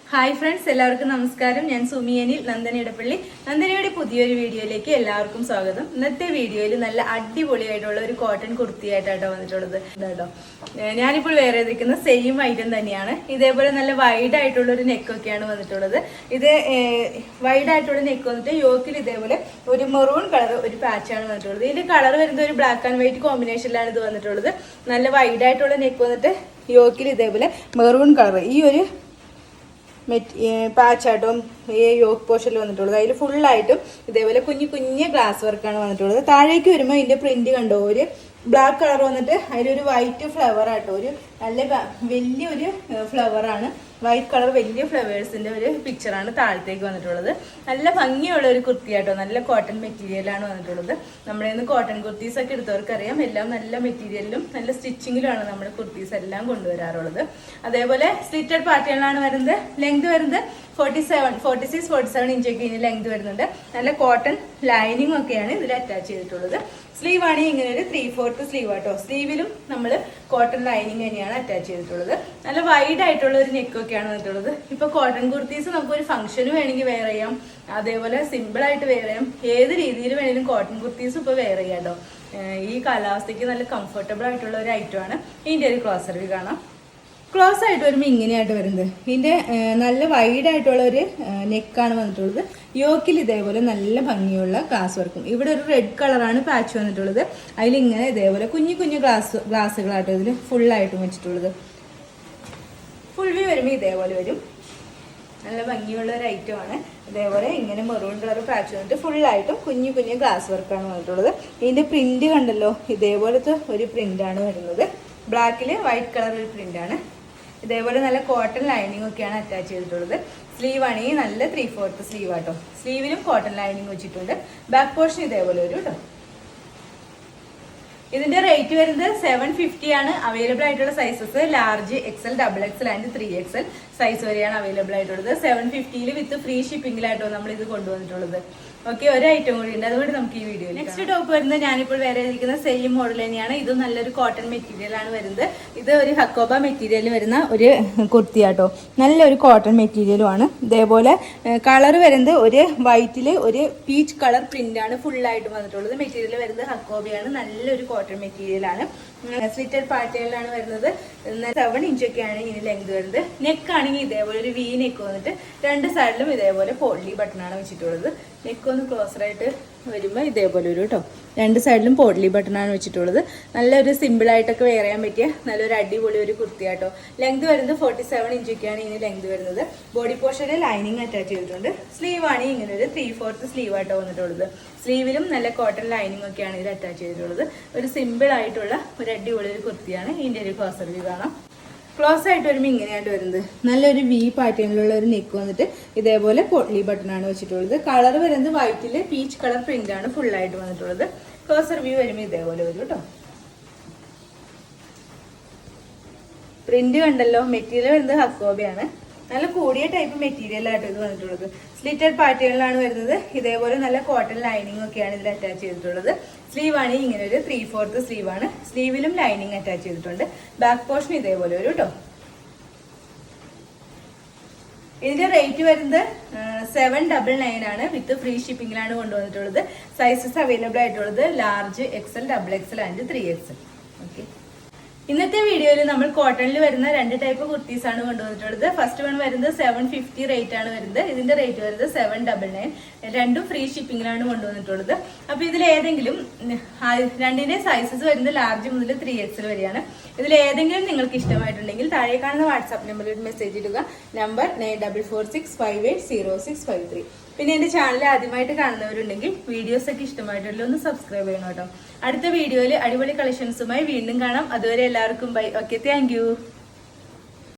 Hi friends, എല്ലാവർക്കും നമസ്കാരം. ഞാൻ സുമിയനിൽ നന്ദനയുടെ നന്ദനയുടെ പുതിയൊരു വീഡിയോയിലേക്ക് എല്ലാവർക്കും സ്വാഗതം. ഇന്നത്തെ വീഡിയോയിൽ നല്ല അടിപൊളിയായിട്ടുള്ള ഒരു കോട്ടൺ കുർത്തിയായിട്ടാണ് വന്നിട്ടുള്ളത് കേട്ടോ. ഞാനിപ്പോൾ വേറെ ഇരിക്കുന്ന സെയിം ഐറ്റം തന്നെയാണ്. ഇതേപോലെ നല്ല വൈഡ് ആയിട്ടുള്ള ഒരു നെക്കൊക്കെയാണ് വന്നിട്ടുള്ളത്. ഇത് വൈഡ് ആയിട്ടുള്ള നെക്ക് വന്നിട്ട് യോക്കിൽ ഇതേപോലെ ഒരു മെറൂൺ കളർ ഒരു പാച്ചാണ് വന്നിട്ടുള്ളത്. ഇതിന്റെ കളർ വരുന്നത് ഒരു ബ്ലാക്ക് ആൻഡ് വൈറ്റ് കോമ്പിനേഷനിലാണ് ഇത് വന്നിട്ടുള്ളത്. നല്ല വൈഡ് ആയിട്ടുള്ള നെക്ക് വന്നിട്ട് യോക്കിൽ ഇതേപോലെ മെറൂൺ കളർ ഈ ഒരു പാച്ചായിട്ടും ഈ യോക്ക് പോർഷനിൽ വന്നിട്ടുള്ളത്. അതിൽ ഫുള്ളായിട്ടും ഇതേപോലെ കുഞ്ഞു ഗ്ലാസ് വർക്കാണ് വന്നിട്ടുള്ളത്. താഴേക്ക് വരുമ്പോൾ ഇതിന്റെ പ്രിന്റ് കണ്ടോ, ഒരു ബ്ലാക്ക് കളർ വന്നിട്ട് അതിലൊരു വൈറ്റ് ഫ്ലവർ ആട്ടോ, ഒരു നല്ല വലിയൊരു ഫ്ലവറാണ്. വൈറ്റ് കളർ വലിയ ഫ്ലവേഴ്സിന്റെ ഒരു പിക്ചറാണ് താഴത്തേക്ക് വന്നിട്ടുള്ളത്. നല്ല ഭംഗിയുള്ള ഒരു കുർത്തിയാട്ടോ, നല്ല കോട്ടൺ മെറ്റീരിയലാണ് വന്നിട്ടുള്ളത്. നമ്മുടെ ഇന്ന് കോട്ടൺ കുർത്തീസ് ഒക്കെ എടുത്തവർക്കറിയാം, എല്ലാം നല്ല മെറ്റീരിയലിലും നല്ല സ്റ്റിച്ചിങ്ങിലുമാണ് നമ്മുടെ കുർത്തീസ് എല്ലാം കൊണ്ടുവരാറുള്ളത്. അതേപോലെ സ്ലിറ്റഡ് പാറ്റേണിലാണ് വരുന്നത്. ലെങ്ത് വരുന്നത് 46-47 ഇഞ്ചൊക്കെ ഇനി ലെങ്ത് വരുന്നുണ്ട്. നല്ല കോട്ടൺ ലൈനിങ് ഒക്കെയാണ് ഇതിൽ അറ്റാച്ച് ചെയ്തിട്ടുള്ളത്. സ്ലീവ് ആണെങ്കിൽ ഇങ്ങനെ ഒരു 3/4 സ്ലീവ് ആട്ടോ. സ്ലീവിലും നമ്മൾ കോട്ടൺ ലൈനിങ് തന്നെയാണ് അറ്റാച്ച് ചെയ്തിട്ടുള്ളത്. നല്ല വൈഡ് ആയിട്ടുള്ള ഒരു നെക്കൊക്കെയാണ് വന്നിട്ടുള്ളത്. ഇപ്പൊ കോട്ടൺ കുർത്തീസ് നമുക്കൊരു ഫംഗ്ഷന് വേണമെങ്കിൽ വെയർ ചെയ്യാം, അതേപോലെ സിമ്പിൾ ആയിട്ട് വെയർ ചെയ്യാം. ഏത് രീതിയിൽ വേണമെങ്കിലും കോട്ടൺ കുർത്തീസ് ഇപ്പൊ വെയർ ചെയ്യാം കേട്ടോ. ഈ കാലാവസ്ഥയ്ക്ക് നല്ല കംഫർട്ടബിൾ ആയിട്ടുള്ള ഒരു ഐറ്റമാണ്. ഇതിന്റെ ഒരു ക്ലോസർ വ്യൂ കാണാം. ക്ലോസ് ആയിട്ട് വരുമ്പോൾ ഇങ്ങനെയായിട്ട് വരുന്നത്. ഇതിന്റെ നല്ല വൈഡ് ആയിട്ടുള്ള ഒരു നെക്കാണ് വന്നിട്ടുള്ളത്. യോക്കിൽ ഇതേപോലെ നല്ല ഭംഗിയുള്ള ഗ്ലാസ് വർക്കും. ഇവിടെ ഒരു റെഡ് കളറാണ് പാച്ച് വന്നിട്ടുള്ളത്. അതിലിങ്ങനെ ഇതേപോലെ കുഞ്ഞു ഗ്ലാസ്സുകളായിട്ട് ഇതിൽ ഫുള്ളായിട്ടും വെച്ചിട്ടുള്ളത്. ഫുൾ വ്യൂ വരുമ്പോൾ ഇതേപോലെ വരും. നല്ല ഭംഗിയുള്ള ഒരു ഐറ്റമാണ്. ഇതേപോലെ ഇങ്ങനെ മെറൂൺ കളർ പാച്ച് വന്നിട്ട് ഫുള്ളായിട്ടും കുഞ്ഞു ഗ്ലാസ് വർക്കാണ് വന്നിട്ടുള്ളത്. ഇതിന്റെ പ്രിന്റ് കണ്ടല്ലോ, ഇതേപോലത്തെ ഒരു പ്രിന്റാണ് വരുന്നത്. ബ്ലാക്കിൽ വൈറ്റ് കളർ ഒരു പ്രിന്റാണ്. ഇതേപോലെ നല്ല കോട്ടൺ ലൈനിങ് ഒക്കെയാണ് അറ്റാച്ച് ചെയ്തിട്ടുള്ളത്. സ്ലീവ് ആണെങ്കിൽ നല്ല 3/4 സ്ലീവ് ആട്ടോ. സ്ലീവിലും കോട്ടൺ ലൈനിങ് വെച്ചിട്ടുണ്ട്. ബാക്ക് പോർഷൻ ഇതേപോലെ വരും കേട്ടോ. ഇതിന്റെ റേറ്റ് വരുന്നത് 750 ആണ്. അവൈലബിൾ ആയിട്ടുള്ള sizes large, XL, XXL and 3XL size വരെയാണ് അവൈലബിൾ ആയിട്ടുള്ളത്. 750 വിത്ത് ഫ്രീ ഷിപ്പിംഗിലായിട്ടോ നമ്മൾ ഇത് കൊണ്ടുവന്നിട്ടുള്ളത്. ഓക്കെ, ഒരു ഐറ്റം കൂടി ഉണ്ട്, അതുകൊണ്ട് നമുക്ക് ഈ വീഡിയോ. നെക്സ്റ്റ് ടോപ്പ് വരുന്നത് ഞാനിപ്പോൾ വേറെ ഇരിക്കുന്ന സെയിം മോഡൽ തന്നെയാണ്. ഇത് നല്ലൊരു കോട്ടൺ മെറ്റീരിയൽ ആണ് വരുന്നത്. ഇത് ഒരു ഹക്കോബ മെറ്റീരിയൽ വരുന്ന ഒരു കുർത്തിയാട്ടോ. നല്ലൊരു കോട്ടൺ മെറ്റീരിയലും ആണ്. ഇതേപോലെ കളർ വരുന്നത് ഒരു വൈറ്റിൽ ഒരു പീച്ച് കളർ പ്രിന്റ് ആണ് ഫുള്ളായിട്ട് വന്നിട്ടുള്ളത്. മെറ്റീരിയൽ വരുന്നത് ഹക്കോബയാണ്. നല്ലൊരു കോട്ടൺ മെറ്റീരിയൽ ആണ്. സ്ലിറ്റഡ് പാറ്റേണിലാണ് വരുന്നത്. 7 ഇഞ്ചൊക്കെയാണ് ഇതിന് ലെങ്ത് വരുന്നത്. നെക്ക് ആണെങ്കിൽ ഇതേപോലെ ഒരു വി നെക്ക് വന്നിട്ട് രണ്ട് സൈഡിലും ഇതേപോലെ പോട്ട്ലി ബട്ടണാണ് വെച്ചിട്ടുള്ളത്. നെക്ക് ഒന്ന് ക്ലോസറായിട്ട് വരുമ്പോൾ ഇതേപോലെ ഒരു കേട്ടോ. രണ്ട് സൈഡിലും പോട്ട്ലി ബട്ടണാണ് വെച്ചിട്ടുള്ളത്. നല്ലൊരു സിമ്പിളായിട്ടൊക്കെ വെയർ ചെയ്യാൻ പറ്റിയ നല്ലൊരു അടിപൊളി ഒരു കുർത്തിയാട്ടോ. ലെങ്ത് വരുന്നത് 47 ഇഞ്ചൊക്കെയാണ് ഇതിന് ലെങ്ത് വരുന്നത്. ബോഡി പോർഷനിൽ ലൈനിങ് അറ്റാച്ച് ചെയ്തിട്ടുണ്ട്. സ്ലീവ് ആണെങ്കിൽ ഇങ്ങനെ ഒരു 3/4 സ്ലീവ് ആയിട്ടോ വന്നിട്ടുള്ളത്. സ്ലീവിലും നല്ല കോട്ടൺ ലൈനിങ് ഒക്കെയാണ് ഇതിൽ അറ്റാച്ച് ചെയ്തിട്ടുള്ളത്. ഒരു സിമ്പിൾ ആയിട്ടുള്ള ഒരു അടിപൊളി ഒരു കുർത്തിയാണ്. ഇതിന്റെ ഒരു ക്ലോസർ വ്യൂ കാണാം. ക്ലോസ് ആയിട്ട് വരുമ്പോൾ ഇങ്ങനെയായിട്ട് വരുന്നത്. നല്ലൊരു വി പാറ്റേണിലുള്ള ഒരു നെക്ക് വന്നിട്ട് ഇതേപോലെ പോട്ട്ലി ബട്ടൺ ആണ് വെച്ചിട്ടുള്ളത്. കളർ വരുന്നത് വൈറ്റില് പീച്ച് കളർ പ്രിന്റ് ആണ് ഫുള്ളായിട്ട് വന്നിട്ടുള്ളത്. ക്ലോസർ വ്യൂ വരുമ്പോൾ ഇതേപോലെ വരും കേട്ടോ. പ്രിന്റ് കണ്ടല്ലോ. മെറ്റീരിയൽ വരുന്നത് ഹക്കോബയാണ്. നല്ല കൂടിയ ടൈപ്പ് മെറ്റീരിയൽ ആയിട്ട് ഇത് വന്നിട്ടുള്ളത്. സ്ലിറ്റഡ് പാറ്റേണിലാണ് വരുന്നത്. ഇതേപോലെ നല്ല കോട്ടൺ ലൈനിങ് ഒക്കെയാണ് ഇതിൽ അറ്റാച്ച് ചെയ്തിട്ടുള്ളത്. സ്ലീവ് ആണെങ്കിൽ ഇങ്ങനെ ഒരു 3/4 സ്ലീവ് ആണ്. സ്ലീവിലും ലൈനിങ് അറ്റാച്ച് ചെയ്തിട്ടുണ്ട്. ബാക്ക് പോർഷൻ ഇതേപോലെ വരും കേട്ടോ. ഇതിന്റെ റേറ്റ് വരുന്നത് 799 ആണ്. വിത്ത് ഫ്രീ ഷിപ്പിംഗിലാണ് കൊണ്ടുവന്നിട്ടുള്ളത്. സൈസസ് അവൈലബിൾ ആയിട്ടുള്ളത് large, XL, XXL and 3XL. Okay, ഇന്നത്തെ വീഡിയോയിൽ നമ്മൾ കോട്ടണിൽ വരുന്ന രണ്ട് ടൈപ്പ് കുർത്തീസ് ആണ് കൊണ്ടുവന്നിട്ടുള്ളത്. ഫസ്റ്റ് വൺ വരുന്നത് 750 റേറ്റ് ആണ് വരുന്നത്. ഇതിന്റെ റേറ്റ് വരുന്നത് 799. രണ്ടും ഫ്രീ ഷിപ്പിംഗിലാണ് കൊണ്ടുവന്നിട്ടുള്ളത്. അപ്പൊ ഇതിൽ ഏതെങ്കിലും രണ്ടിന്റെ സൈസസ് വരുന്നത് ലാർജ് മുതൽ 3XL വരെയാണ്. ഇതിൽ ഏതെങ്കിലും നിങ്ങൾക്ക് ഇഷ്ടമായിട്ടുണ്ടെങ്കിൽ താഴെ കാണുന്ന വാട്സാപ്പ് നമ്പറിൽ മെസ്സേജ് ഇടുക. നമ്പർ 9446580653. പിന്നെ എന്റെ ചാനൽ ആദ്യമായിട്ട് കാണുന്നവരുണ്ടെങ്കിൽ വീഡിയോസ് ഒക്കെ ഇഷ്ടമായിട്ടുള്ള ഒന്ന് സബ്സ്ക്രൈബ് ചെയ്യണം കേട്ടോ. അടുത്ത വീഡിയോയിൽ അടിപൊളി കളക്ഷൻസുമായി വീണ്ടും കാണാം. അതുവരെ എല്ലാവർക്കും ബൈ. Okay, thank you.